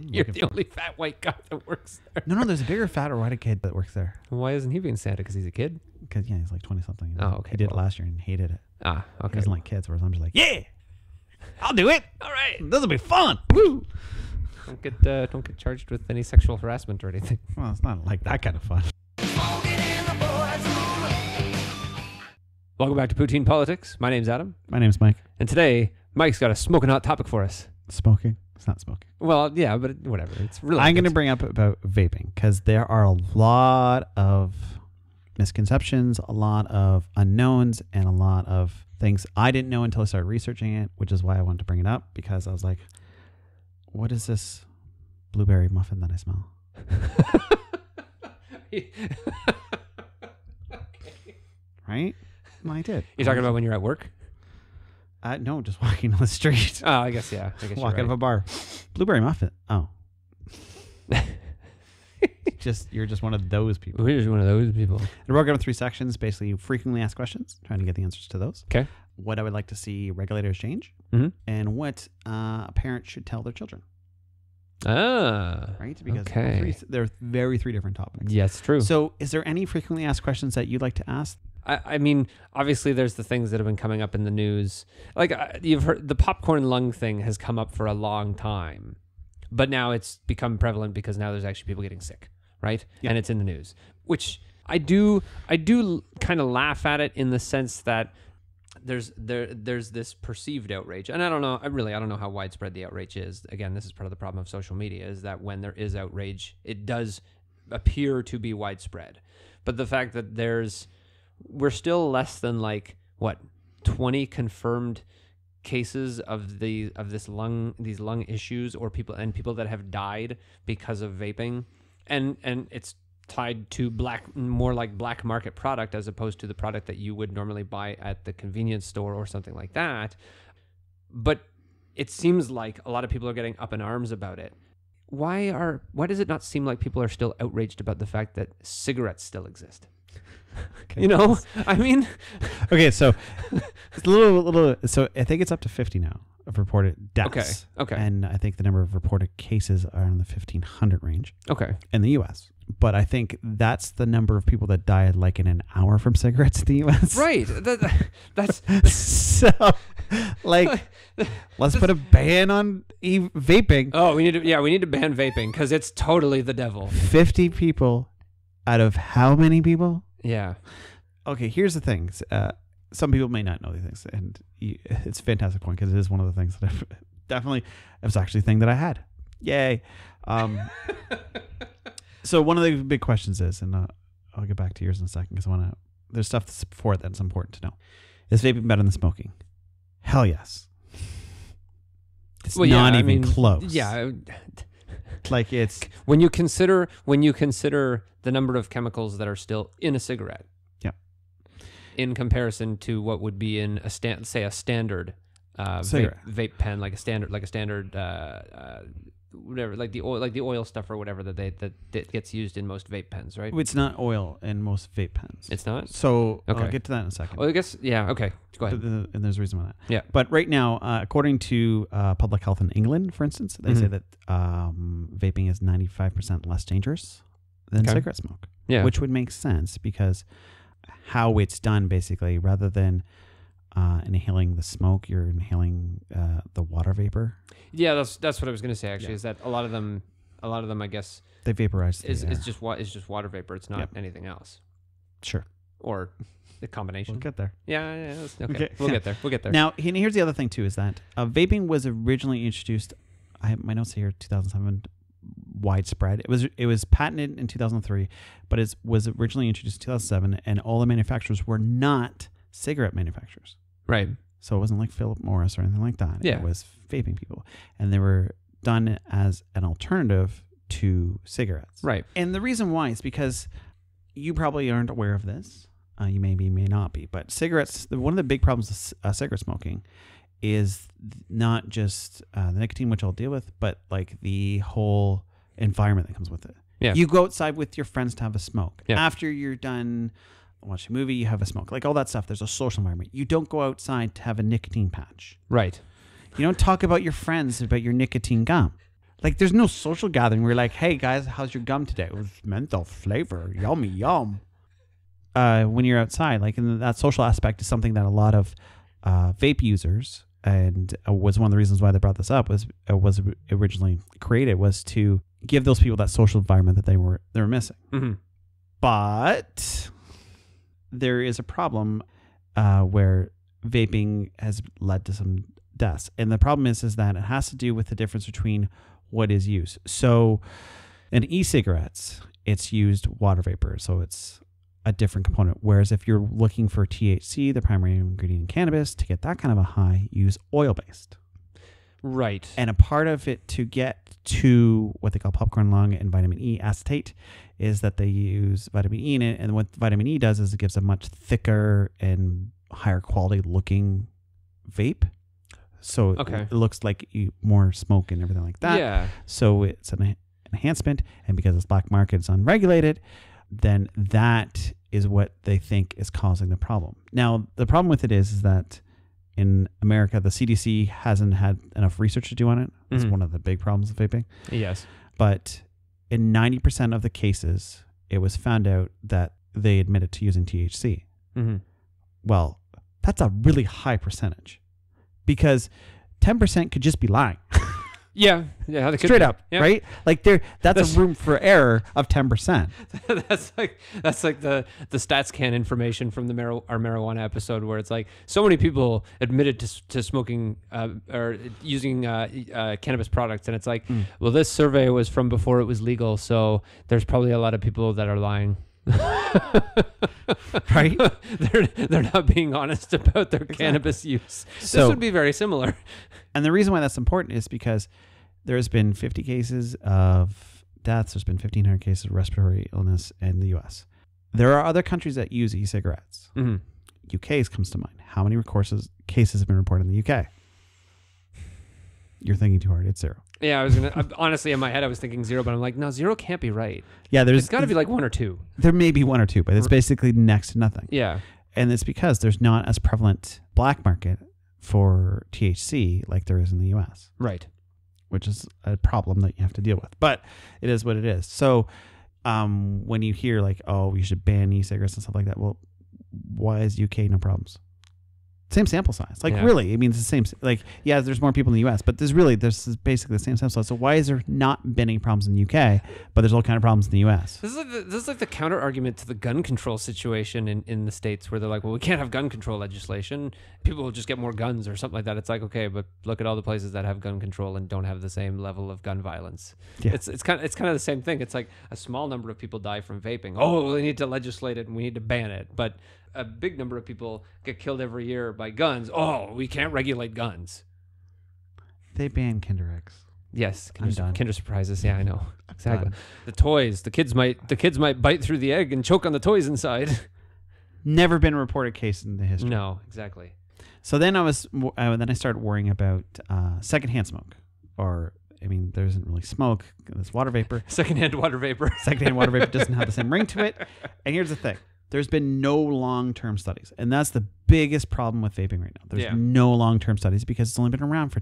You're the only fat white guy that works there. No, there's a bigger, fatter, white kid that works there. Why isn't he being Santa? Because he's a kid? Because, yeah, he's like 20-something. Oh, okay. He did it last year and hated it. Ah, okay. He doesn't like kids, whereas I'm just like, yeah, I'll do it. All right. This will be fun. Woo. Don't get charged with any sexual harassment or anything. Well, it's not like that kind of fun. Welcome back to Poutine Politics. My name's Adam. My name's Mike. And today, Mike's got a smoking hot topic for us. Smoking? It's not smoking. Well, yeah, but whatever. It's really. I'm going to bring up about vaping because there are a lot of misconceptions, a lot of unknowns, and a lot of things I didn't know until I started researching it, which is why I wanted to bring it up, because I was like, what is this blueberry muffin that I smell? Right? Well, I did. You're talking about when you're at work? No, just walking on the street. Oh, I guess, yeah. I guess Walk out of a bar. Blueberry muffin. Oh. You're just one of those people. We're just one of those people. And we're going to 3 sections, basically frequently asked questions, trying to get the answers to those. Okay. What I would like to see regulators change, and what a parent should tell their children. Ah. Right? Because okay. they're very 3 different topics. Yes, true. So is there any frequently asked questions that you'd like to ask? I mean, obviously, there's the things that have been coming up in the news. Like, you've heard the popcorn lung thing has come up for a long time, but now it's become prevalent because now there's actually people getting sick, right? Yeah. And it's in the news, which I do kind of laugh at it in the sense that there's this perceived outrage, and I don't know how widespread the outrage is. Again, this is part of the problem of social media, is that when there is outrage, it does appear to be widespread, but the fact that we're still less than 20 confirmed cases of these lung issues, or people that have died because of vaping, and it's tied to more like black market product as opposed to the product that you would normally buy at the convenience store or something like that. But it seems like a lot of people are getting up in arms about it. Why does it not seem like people are still outraged about the fact that cigarettes still exist? Okay. You know, I mean, okay, so it's a little. So I think it's up to 50 now of reported deaths. Okay. And I think the number of reported cases are in the 1,500 range. Okay. In the U.S. But I think that's the number of people that died like in an hour from cigarettes in the U.S. Right. That's so. Let's put a ban on vaping. Oh, we need to ban vaping because it's totally the devil. 50 people out of how many people? Yeah. Okay, here's the thing. Some people may not know these things, and it's a fantastic point because it is one of the things that it was actually a thing that I had. Yay. So one of the big questions is, and I'll get back to yours in a second because there's stuff that's before that's important to know. Is vaping better than smoking? Hell yes. It's not even close. Yeah. Like it's when you consider the number of chemicals that are still in a cigarette. Yeah. In comparison to what would be in a standard vape pen, like a standard whatever, like the oil stuff or whatever that gets used in most vape pens, right? It's not oil in most vape pens. It's not? So okay. I'll get to that in a second. Well, I guess, yeah, okay. Go ahead. And there's a reason why that. Yeah. But right now, according to Public Health in England, for instance, they say that vaping is 95% less dangerous than cigarette smoke. Yeah. Which would make sense because how it's done, basically, rather than inhaling the smoke, you're inhaling the water vapor. Yeah, that's what I was going to say. Actually, is that a lot of them, I guess, they vaporize. It's just water vapor. It's not anything else. Sure. Or the combination. We'll get there. Yeah. Okay. We'll get there. Now, here's the other thing too: is that vaping was originally introduced. I have my notes here, 2007, widespread. It was patented in 2003, but it was originally introduced in 2007, and all the manufacturers were not cigarette manufacturers. Right. So it wasn't like Philip Morris or anything like that. Yeah. It was vaping people. And they were done as an alternative to cigarettes. Right. And the reason why is because you probably aren't aware of this. You may not be. But cigarettes, one of the big problems with cigarette smoking is not just the nicotine, which I'll deal with, but like the whole environment that comes with it. Yeah. You go outside with your friends to have a smoke. Yeah. After you're done watch a movie, you have a smoke, like all that stuff. There's a social environment. You don't go outside to have a nicotine patch. Right. You don't talk about your friends about your nicotine gum. Like, there's no social gathering where you're like, hey, guys, how's your gum today? It was menthol flavor. Yummy, yum. When you're outside, like, and that social aspect is something that a lot of vape users, and was one of the reasons why they brought this up, was originally created, was to give those people that social environment that they were missing. Mm-hmm. But there is a problem where vaping has led to some deaths. And the problem is that it has to do with the difference between what is used. So in e-cigarettes, it's used water vapor. So it's a different component. Whereas if you're looking for THC, the primary ingredient in cannabis, to get that kind of a high, use oil-based. Right. And a part of it to get to what they call popcorn lung and vitamin E acetate is that they use vitamin E in it. And what vitamin E does is it gives a much thicker and higher quality looking vape. So it looks like more smoke and everything like that. Yeah. So it's an enhancement. And because it's black market, it's unregulated, then that is what they think is causing the problem. Now, the problem with it is that in America, the CDC hasn't had enough research to do on it. It's one of the big problems of vaping. Yes. But in 90% of the cases, it was found out that they admitted to using THC. Mm-hmm. Well, that's a really high percentage because 10% could just be lying. Yeah. Straight up, right? Like that's a room for error of 10%. that's like the StatsCan information from our marijuana episode, where it's like so many people admitted to smoking or using cannabis products, and it's like, well, this survey was from before it was legal, so there's probably a lot of people that are lying. Right? They're not being honest about their cannabis use. So, this would be very similar. And the reason why that's important is because there's been 50 cases of deaths. There's been 1,500 cases of respiratory illness in the U.S. There are other countries that use e-cigarettes. Mm-hmm. UK's comes to mind. How many cases have been reported in the UK? You're thinking too hard. It's 0. Yeah, honestly, in my head, I was thinking 0, but I'm like, no, 0 can't be right. Yeah, it's got to be like 1 or 2. There may be 1 or 2, but it's basically next to nothing. Yeah. And it's because there's not as prevalent black market for THC like there is in the US. Right. Which is a problem that you have to deal with. But it is what it is. So when you hear like, oh, we should ban e-cigarettes and stuff like that, well, why is UK no problems? Same sample size. Like, really, I mean, it's the same. Like, yeah, there's more people in the US, but there's basically the same sample size. So why is there not been any problems in the UK, but there's all kind of problems in the US? This is like the counter argument to the gun control situation in the States, where they're like, well, we can't have gun control legislation. People will just get more guns or something like that. It's like, okay, but look at all the places that have gun control and don't have the same level of gun violence. Yeah. It's kind of the same thing. It's like a small number of people die from vaping. Oh, we need to legislate it and we need to ban it. But a big number of people get killed every year by guns. Oh, we can't regulate guns. They ban Kinder Eggs. Yes, Kinder Surprises. Yeah, I know. Exactly. Done. The toys. The kids might bite through the egg and choke on the toys inside. Never been a reported case in the history. No, exactly. So then I started worrying about secondhand smoke, or I mean, there isn't really smoke. It's water vapor. Secondhand water vapor. Secondhand water vapor doesn't have the same ring to it. And here's the thing. There's been no long-term studies. And that's the biggest problem with vaping right now. There's no long-term studies because it's only been around for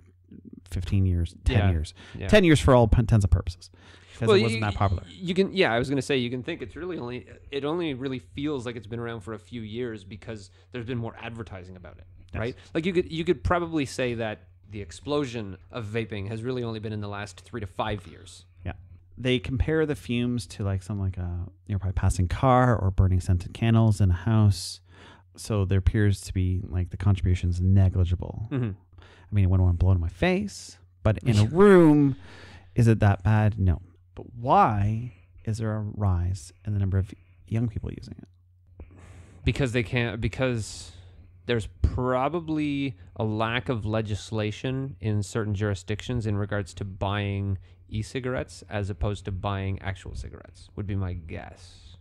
15 years, 10 years. Yeah. 10 years for all intents and purposes. Because it wasn't that popular. I was going to say, you can think it only really feels like it's been around for a few years because there's been more advertising about it, right? Like you could probably say that the explosion of vaping has really only been in the last 3 to 5 years. Yeah. They compare the fumes to like something like a nearby passing car or burning scented candles in a house. So there appears to be like the contribution's negligible. Mm-hmm. I mean, I wouldn't want to blow it in my face, but in a room, is it that bad? No. But why is there a rise in the number of young people using it? Because there's probably a lack of legislation in certain jurisdictions in regards to buying e-cigarettes as opposed to buying actual cigarettes, would be my guess.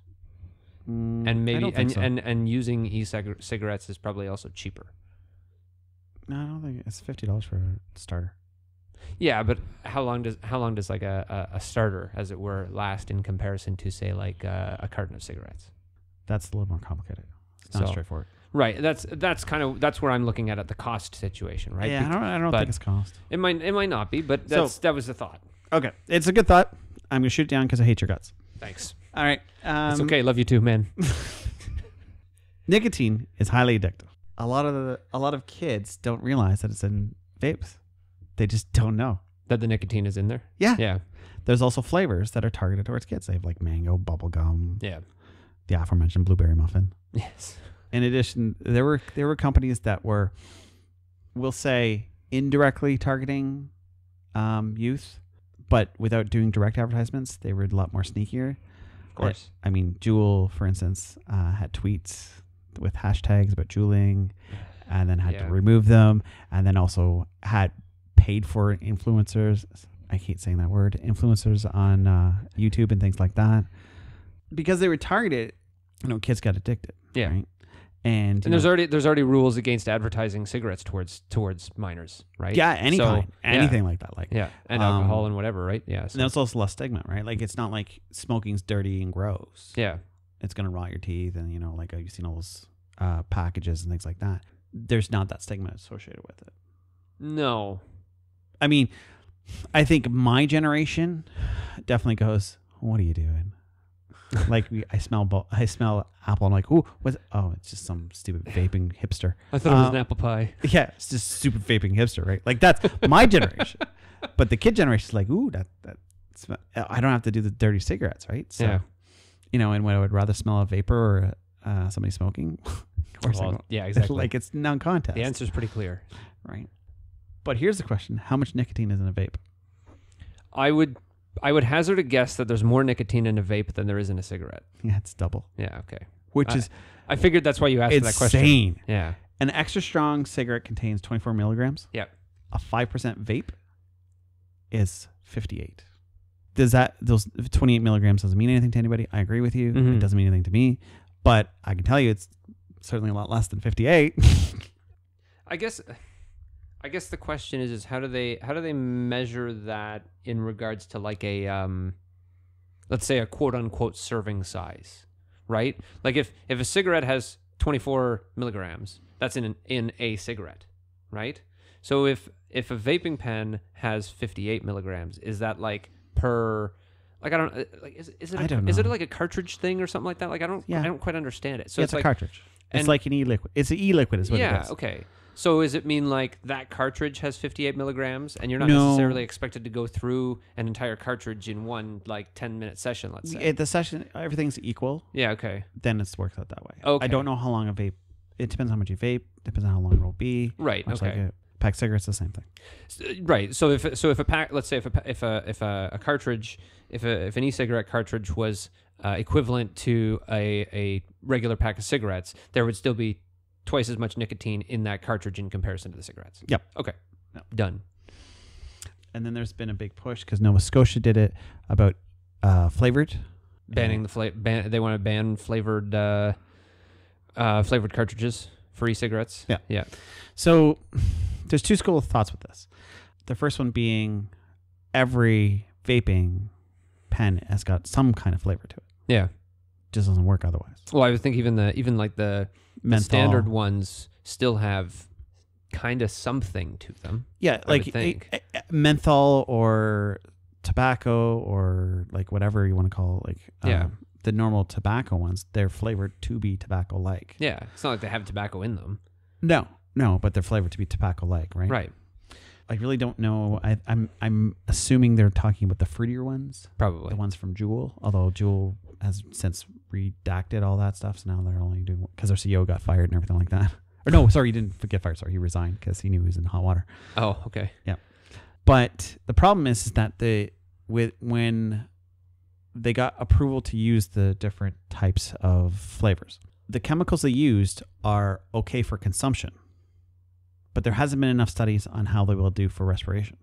And maybe and using e-cigarettes is probably also cheaper. No, I don't think it's $50 for a starter. Yeah, but how long does like a starter, as it were, last in comparison to say like a carton of cigarettes? That's a little more complicated. It's not straightforward. Right. That's where I'm looking at the cost situation, right? Yeah, I don't think it's cost. It might not be, but that was the thought. Okay. It's a good thought. I'm going to shoot it down because I hate your guts. Thanks. All right. It's okay. Love you too, man. Nicotine is highly addictive. A lot of kids don't realize that it's in vapes. They just don't know that the nicotine is in there. Yeah. Yeah. There's also flavors that are targeted towards kids. They have like mango, bubble gum. Yeah. The aforementioned blueberry muffin. Yes. In addition, there were companies that were, we'll say, indirectly targeting youth, but without doing direct advertisements. They were a lot more sneakier. Of course. I mean, Juul, for instance, had tweets with hashtags about juuling, and then had to remove them, and then also had paid for influencers. I hate saying that word. Influencers on YouTube and things like that, because they were targeted. Kids got addicted. Yeah. Right? And there's already rules against advertising cigarettes towards minors, right? Yeah, anything like that, and alcohol and whatever, right? Yeah, and there's also less stigma, right? Like it's not like smoking's dirty and gross. Yeah, it's gonna rot your teeth, and like you've seen all those packages and things like that. There's not that stigma associated with it. No, I mean, I think my generation definitely goes, "What are you doing?" Like I smell apple. I'm like, ooh, what's? Oh, it's just some stupid vaping hipster. I thought it was an apple pie. Yeah, it's just stupid vaping hipster, right? Like that's my generation. But the kid generation is like, ooh, that I don't have to do the dirty cigarettes, right? So, and when I would rather smell a vapor or somebody smoking, of course. Yeah, exactly. Like it's non-contest. The answer's pretty clear, right? But here's the question: how much nicotine is in a vape? I would hazard a guess that there's more nicotine in a vape than there is in a cigarette. Yeah, it's double. Yeah, okay. Which is... I figured that's why you asked that question. Insane. Yeah. An extra strong cigarette contains 24 milligrams. Yeah. A 5% vape is 58. Those 28 milligrams doesn't mean anything to anybody. I agree with you. Mm-hmm. It doesn't mean anything to me. But I can tell you it's certainly a lot less than 58. I guess the question is how do they measure that in regards to like a let's say a quote unquote serving size, right? Like if a cigarette has 24 milligrams, that's in a cigarette, right? So if a vaping pen has 58 milligrams, is that like per like I don't like is it like a cartridge thing or something like that? Like I don't quite understand it. So it's like a cartridge. It's like an e-liquid. It's an e-liquid is what it is. Yeah, okay. So does it mean like that cartridge has 58 milligrams and you're not necessarily expected to go through an entire cartridge in one like 10-minute session, let's say? The session, everything's equal. Yeah, okay. Then it works out that way. Okay. I don't know how long a vape, it depends on how much you vape, depends on how long it will be. Right, much okay. Like a pack of cigarettes, the same thing. Right. So if a pack, let's say if a cartridge, if an e-cigarette cartridge was equivalent to a regular pack of cigarettes, there would still be twice as much nicotine in that cartridge in comparison to the cigarettes. Yep. Okay. Yep. Done. And then there's been a big push because Nova Scotia did it about flavored. Banning they want to ban flavored cartridges for e-cigarettes. Yeah. Yeah. So there's two schools of thoughts with this. The first one being every vaping pen has got some kind of flavor to it. Yeah. Just doesn't work otherwise. Well, I would think even the standard ones still have kind of something to them. Yeah, like menthol or tobacco or like whatever you want to call it, like the normal tobacco ones, they're flavored to be tobacco-like. Yeah, it's not like they have tobacco in them. No, but they're flavored to be tobacco-like, right? Right. I really don't know. I'm assuming they're talking about the fruitier ones. Probably. The ones from Juul, although Juul has since redacted all that stuff, so now they're only doing... Because their CEO got fired and everything like that. Or no, sorry, he didn't get fired. Sorry, he resigned because he knew he was in hot water. Oh, okay. Yeah. But the problem is that when they got approval to use the different types of flavors, the chemicals they used are okay for consumption, but there hasn't been enough studies on how they will do for respiration.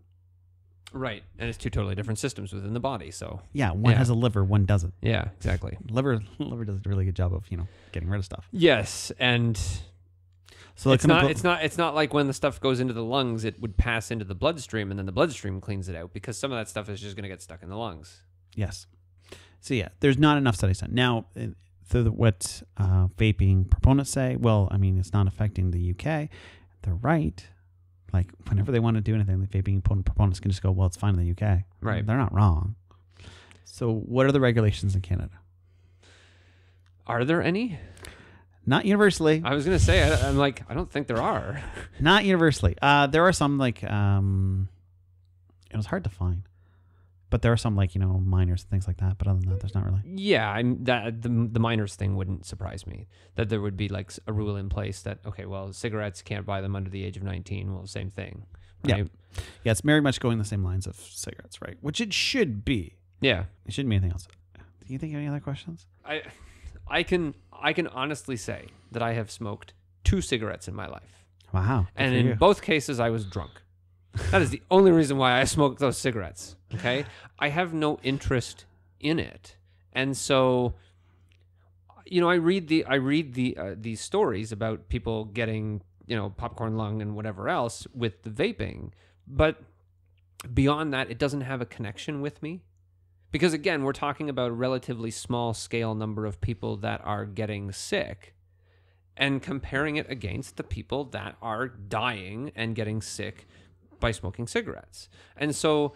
Right, and it's two totally different systems within the body. So yeah, one has a liver, one doesn't. Yeah, exactly. Liver does a really good job of getting rid of stuff. Yes, and so it's not like when the stuff goes into the lungs, it would pass into the bloodstream, and then the bloodstream cleans it out because some of that stuff is just going to get stuck in the lungs. Yes. So yeah, there's not enough studies done now. What vaping proponents say, well, I mean, it's not affecting the UK. They're right, Like whenever they want to do anything, the vaping proponents can just go, well, it's fine in the UK. Right. They're not wrong. So what are the regulations in Canada? Are there any? Not universally. I was going to say, I'm like, I don't think there are. Not universally. There are some like, it was hard to find. But there are some like, minors and things like that. But other than that, there's not really. Yeah, the minors thing wouldn't surprise me. That there would be like a rule in place that, okay, well, cigarettes, can't buy them under the age of 19. Well, same thing. Right? Yeah, it's very much going the same lines of cigarettes, right? Which it should be. Yeah. It shouldn't be anything else. Do you think of any other questions? I can honestly say that I have smoked 2 cigarettes in my life. Wow. And in both cases, I was drunk. That is the only reason why I smoked those cigarettes. Okay, I have no interest in it, and so, I read these stories about people getting popcorn lung and whatever else with the vaping, but beyond that, it doesn't have a connection with me, because again, we're talking about a relatively small scale number of people that are getting sick, and comparing it against the people that are dying and getting sick by smoking cigarettes. And so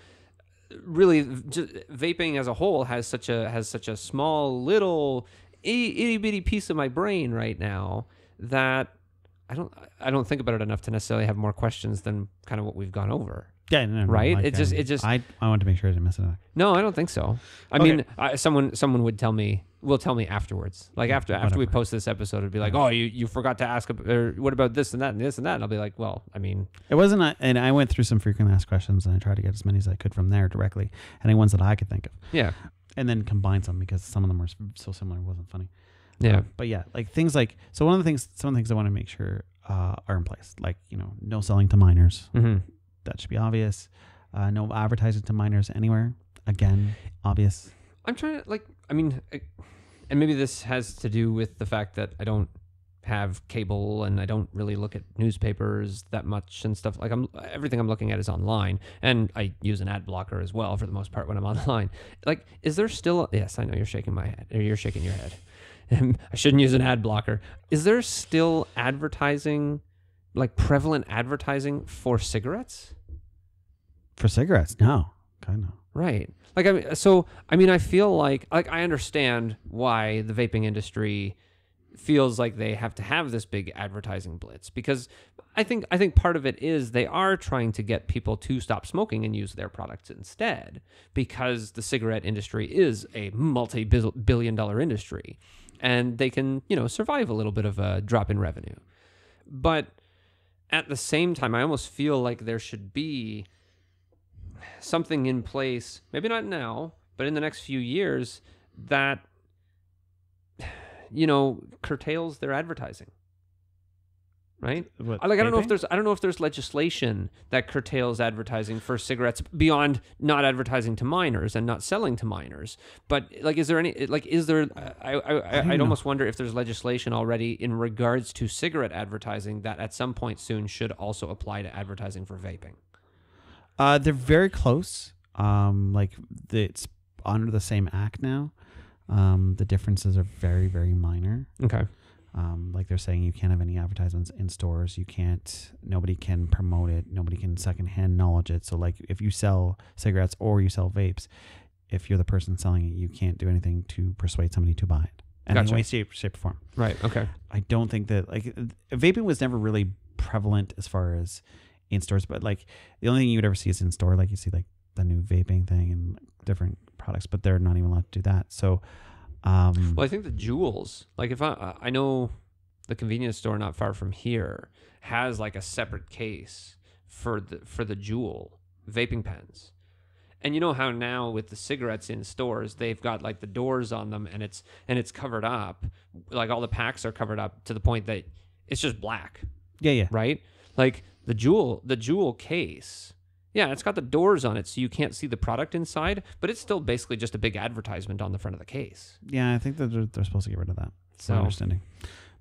really vaping as a whole has such a small little itty bitty piece of my brain right now that I don't think about it enough to necessarily have more questions than kind of what we've gone over. Yeah, no, right. Like, it just I want to make sure I didn't miss it. No, I don't think so. I mean, someone would tell me afterwards, like after we post this episode, it'd be like, oh, you forgot to ask, or what about this and that and this and that, and I'll be like, well, I mean, it wasn't, and I went through some frequently asked questions and I tried to get as many as I could from there directly, any ones that I could think of. Yeah, and then combine some because some of them were so similar, it wasn't funny. Yeah, but yeah, like things like some of the things I want to make sure are in place, like no selling to minors. Mm-hmm. That should be obvious. No advertising to minors anywhere. Again, obvious. I'm trying to and maybe this has to do with the fact that I don't have cable and I don't really look at newspapers that much and stuff. Like everything I'm looking at is online, and I use an ad blocker as well for the most part when I'm online. Like, is there still? Yes, I know you're shaking my head, or you're shaking your head. I shouldn't use an ad blocker. Is there still advertising, like prevalent advertising for cigarettes? For cigarettes, no, kind of. Right. Like, I feel like I understand why the vaping industry feels like they have to have this big advertising blitz, because I think part of it is they are trying to get people to stop smoking and use their products instead, because the cigarette industry is a multi-billion-dollar industry, and they can, survive a little bit of a drop in revenue. But at the same time, I almost feel like there should be something in place, maybe not now, but in the next few years, that curtails their advertising. Right? I don't know if there's legislation that curtails advertising for cigarettes beyond not advertising to minors and not selling to minors. But is there any I'd almost wonder if there's legislation already in regards to cigarette advertising that at some point soon should also apply to advertising for vaping. They're very close. It's under the same act now. The differences are very, very minor. Okay. Like they're saying, you can't have any advertisements in stores. Nobody can promote it. Nobody can secondhand knowledge it. So like if you sell cigarettes or you sell vapes, if you're the person selling it, you can't do anything to persuade somebody to buy it. And in any way, shape, or form. Right. Okay. I don't think that vaping was never really prevalent as far as in stores, but like the only thing you would ever see is in store. Like you see like the new vaping thing and different products, but they're not even allowed to do that. So, well, I think the Jewels, like if I know the convenience store not far from here has like a separate case for the Jewel vaping pens. And you know how now with the cigarettes in stores, they've got like the doors on them and it's covered up. Like all the packs are covered up to the point that it's just black. Yeah. Right? Like the Jewel case. Yeah, it's got the doors on it so you can't see the product inside, but it's still basically just a big advertisement on the front of the case. Yeah, I think that they're supposed to get rid of that. That's my understanding.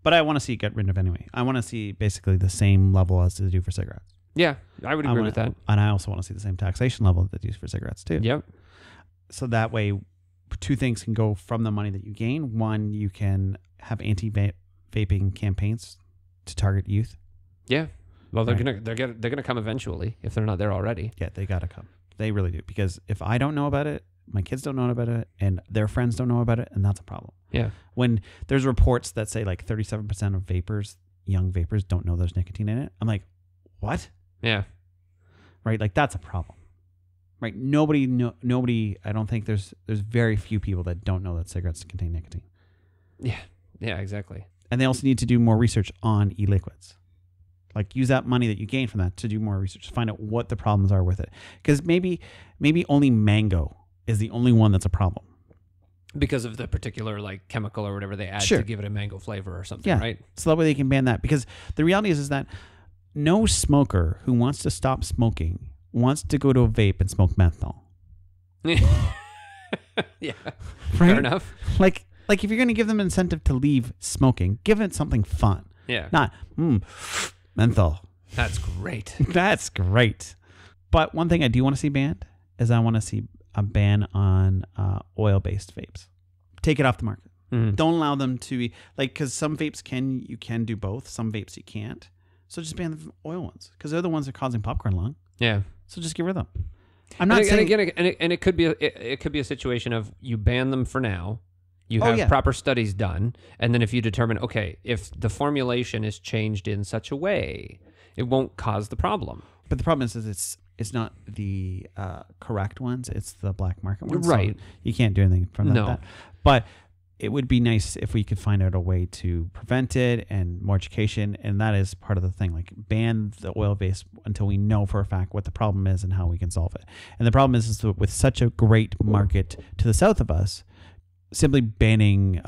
But I want to see it get rid of anyway. I want to see basically the same level as they do for cigarettes. Yeah, I would agree with that. And I also want to see the same taxation level that they use for cigarettes too. Yep. So that way, two things can go from the money that you gain. One, you can have anti-vaping campaigns to target youth. Yeah. Well, they're Right. gonna come eventually if they're not there already. Yeah, they gotta come. They really do, because if I don't know about it, my kids don't know about it, and their friends don't know about it, and that's a problem. Yeah. When there's reports that say like 37% of vapors, young vapors, don't know there's nicotine in it, I'm like, what? Yeah. Right? Like that's a problem. Right? Nobody. I don't think there's very few people that don't know that cigarettes contain nicotine. Yeah. Yeah. Exactly. And they also need to do more research on e-liquids. Like use that money that you gain from that to do more research, to find out what the problems are with it. Because maybe only mango is the only one that's a problem. Because of the particular like chemical or whatever they add Sure. to give it a mango flavor or something, Yeah. right? So that way they can ban that. Because the reality is that no smoker who wants to stop smoking wants to go to a vape and smoke menthol. Yeah. Right? Fair enough. Like if you're going to give them an incentive to leave smoking, give it something fun. Yeah. Not, menthol. That's great. That's great. But one thing I do want to see banned is I want to see a ban on oil-based vapes. Take it off the market. Mhm. Don't allow them to be like, because some vapes you can do both. Some vapes you can't. So just ban the oil ones, because they're the ones that are causing popcorn lung. Yeah. So just get rid of them. I'm not saying and it could be a situation of you ban them for now. You have proper studies done, and then if you determine, okay, if the formulation is changed in such a way, it won't cause the problem. But the problem is it's not the correct ones. It's the black market ones. Right. So you can't do anything from that. No. But it would be nice if we could find out a way to prevent it and more education. And that is part of the thing. Like ban the oil base until we know for a fact what the problem is and how we can solve it. And the problem is that with such a great market to the south of us, simply banning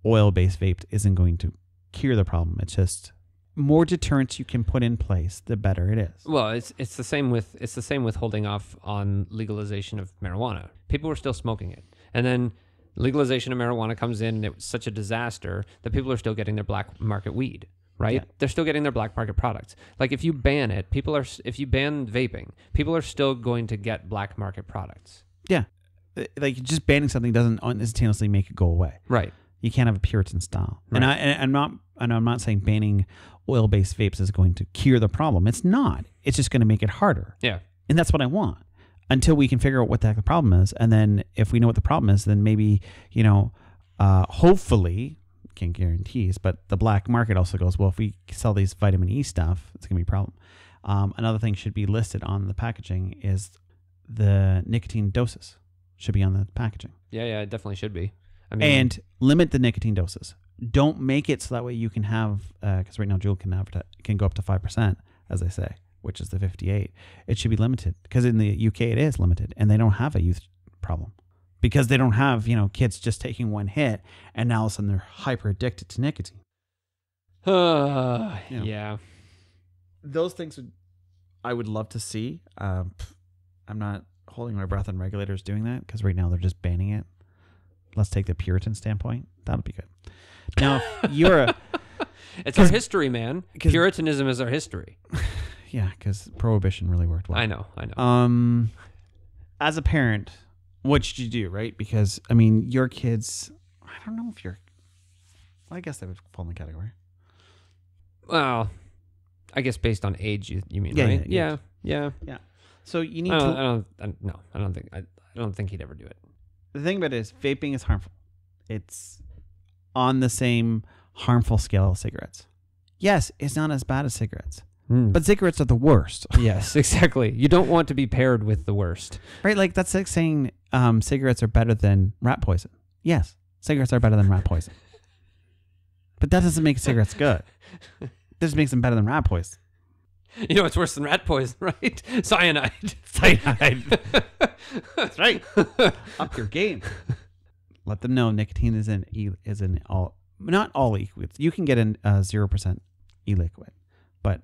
oil-based vape isn't going to cure the problem. It's just more deterrence you can put in place, the better it is. Well, it's the same with holding off on legalization of marijuana. People were still smoking it, and then legalization of marijuana comes in, and it was such a disaster that people are still getting their black market weed. Right? Yeah. They're still getting their black market products. Like if you ban it, if you ban vaping, people are still going to get black market products. Yeah. Like just banning something doesn't instantaneously make it go away. Right. You can't have a Puritan style. Right. And I'm not saying banning oil-based vapes is going to cure the problem. It's not. It's just going to make it harder. Yeah. And that's what I want. Until we can figure out what the heck the problem is, and then if we know what the problem is, then maybe hopefully, can't guarantees, but the black market also goes, well, if we sell these vitamin E stuff, it's gonna be a problem. Another thing should be listed on the packaging is the nicotine doses should be on the packaging. Yeah, it definitely should be. I mean, And limit the nicotine doses. Don't make it so that way you can have, because right now Juul can go up to 5%, as they say, which is the 58. It should be limited, because in the UK it is limited, and they don't have a youth problem, because they don't have kids just taking one hit and now all of a sudden they're hyper addicted to nicotine. yeah. Those things I would love to see. I'm not holding my breath on regulators doing that, because right now they're just banning it. Let's take the Puritan standpoint. That'll be good. Now, if you're it's our history, man. Puritanism is our history. Yeah, because prohibition really worked well. I know. As a parent, what should you do, right? Because I mean, your kids. I don't know if you're. Well, I guess they would fall in the category. Well, I guess based on age, you mean, Yeah, right? yeah. Yeah. So you need I to. don't think he'd ever do it. The thing about it is, vaping is harmful. It's on the same harmful scale as cigarettes. Yes, it's not as bad as cigarettes, but cigarettes are the worst. Yes, exactly. You don't want to be paired with the worst. Right? Like that's like saying cigarettes are better than rat poison. Yes, cigarettes are better than rat poison. But that doesn't make cigarettes good. It just makes them better than rat poison. You know, it's worse than rat poison, right? Cyanide. Cyanide. That's right. Up your game. Let them know nicotine is in all, not all e-liquids. You can get in 0% e-liquid, but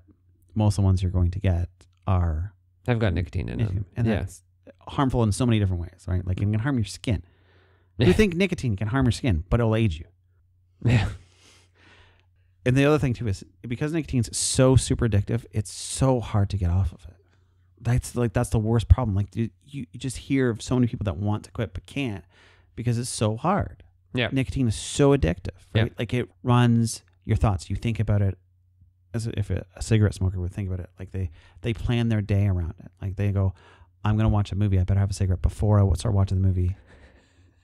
most of the ones you're going to get are I've got nicotine in them. and that's harmful in so many different ways, right? Like it can harm your skin. You think nicotine can harm your skin, but it'll age you. Yeah. And the other thing too is, because nicotine's so super addictive, it's so hard to get off of it. That's the worst problem. Like you just hear of so many people that want to quit but can't, because it's so hard. Yeah. Nicotine is so addictive, right? Yeah. Like it runs your thoughts. You think about it as if a cigarette smoker would think about it. Like they plan their day around it. Like they go, I'm going to watch a movie. I better have a cigarette before I start watching the movie.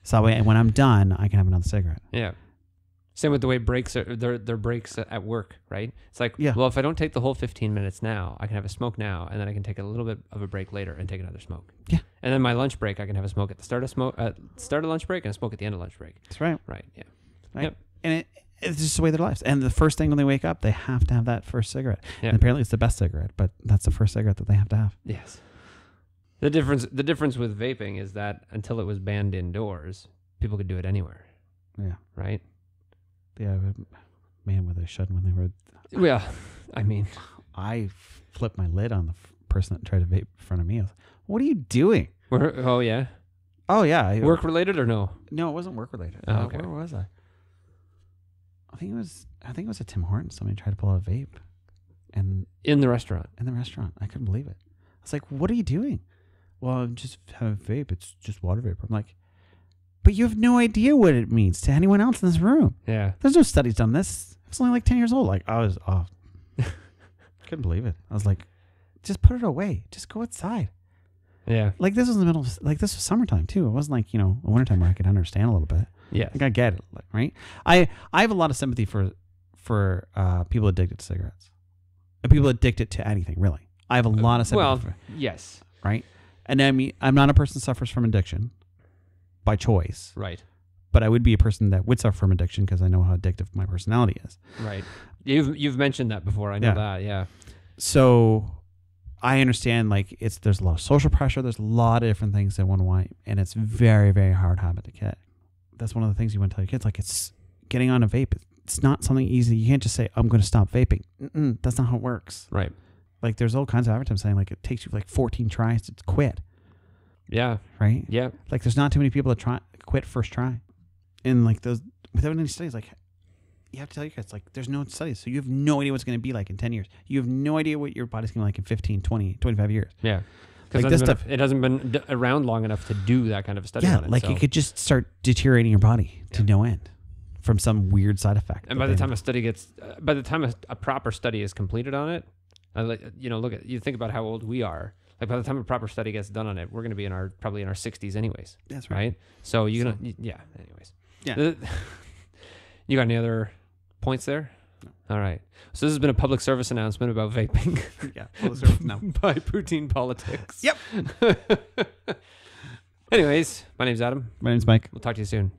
So when I'm done, I can have another cigarette. Yeah. Same with the way breaks are, their breaks at work, right? It's like, well, if I don't take the whole 15 minutes now, I can have a smoke now, and then I can take a little bit of a break later and take another smoke. Yeah. And then my lunch break, I can have a smoke at the start of lunch break and a smoke at the end of lunch break. That's right. Right. Yeah. Right. Yep. And it's just the way their lives. And the first thing when they wake up, they have to have that first cigarette. Yeah. And apparently it's the best cigarette, but that's the first cigarette that they have to have. Yes. The difference with vaping is that until it was banned indoors, people could do it anywhere. Yeah. Right? Yeah, man, were they shutting when they were... Well, I mean... I flipped my lid on the person that tried to vape in front of me. I was, what are you doing? Oh, yeah? Oh, yeah. Work-related or no? No, it wasn't work-related. Oh, okay. Where was I? I think it was at Tim Hortons. Somebody tried to pull out a vape. And in the restaurant? In the restaurant. I couldn't believe it. I was like, what are you doing? Well, I'm just having a vape. It's just water vapor. I'm like... But you have no idea what it means to anyone else in this room. Yeah. There's no studies on this. I was only like 10 years old. Like, I was, couldn't believe it. I was like, just put it away. Just go outside. Yeah. Like, this was in the middle of, this was summertime, too. It wasn't like, a wintertime where I could understand a little bit. Yeah. Like, I get it, right? I have a lot of sympathy for people addicted to cigarettes. And people addicted to anything, really. I have a lot of sympathy for it. Yes. Right? And I mean, I'm not a person who suffers from addiction. By choice. Right. But I would be a person that would suffer from addiction because I know how addictive my personality is. Right. You've mentioned that before. I know that. Yeah. So I understand there's a lot of social pressure. There's a lot of different things that one want, and it's very, very hard habit to get. That's one of the things you want to tell your kids. Like, it's getting on a vape. It's not something easy. You can't just say, I'm going to stop vaping. That's not how it works. Right. Like, there's all kinds of advertisements saying it takes you 14 tries to quit. Yeah. Right? Yeah. Like, there's not too many people that quit first try. And those, without any studies, you have to tell your kids, there's no studies. So you have no idea what's going to be like in 10 years. You have no idea what your body's going to be like in 15, 20, 25 years. Yeah. Because this stuff, it hasn't been around long enough to do that kind of a study on it. It could just start deteriorating your body to no end from some weird side effect. And by the time a proper study is completed on it, you think about how old we are. By the time a proper study gets done on it, we're going to be probably in our 60s anyways. That's right. So anyways. Yeah. You got any other points there? No. All right. So this has been a public service announcement about vaping. Yeah. Public service now. By Poutine Politics. Yep. Anyways, my name's Adam. My name's Mike. We'll talk to you soon.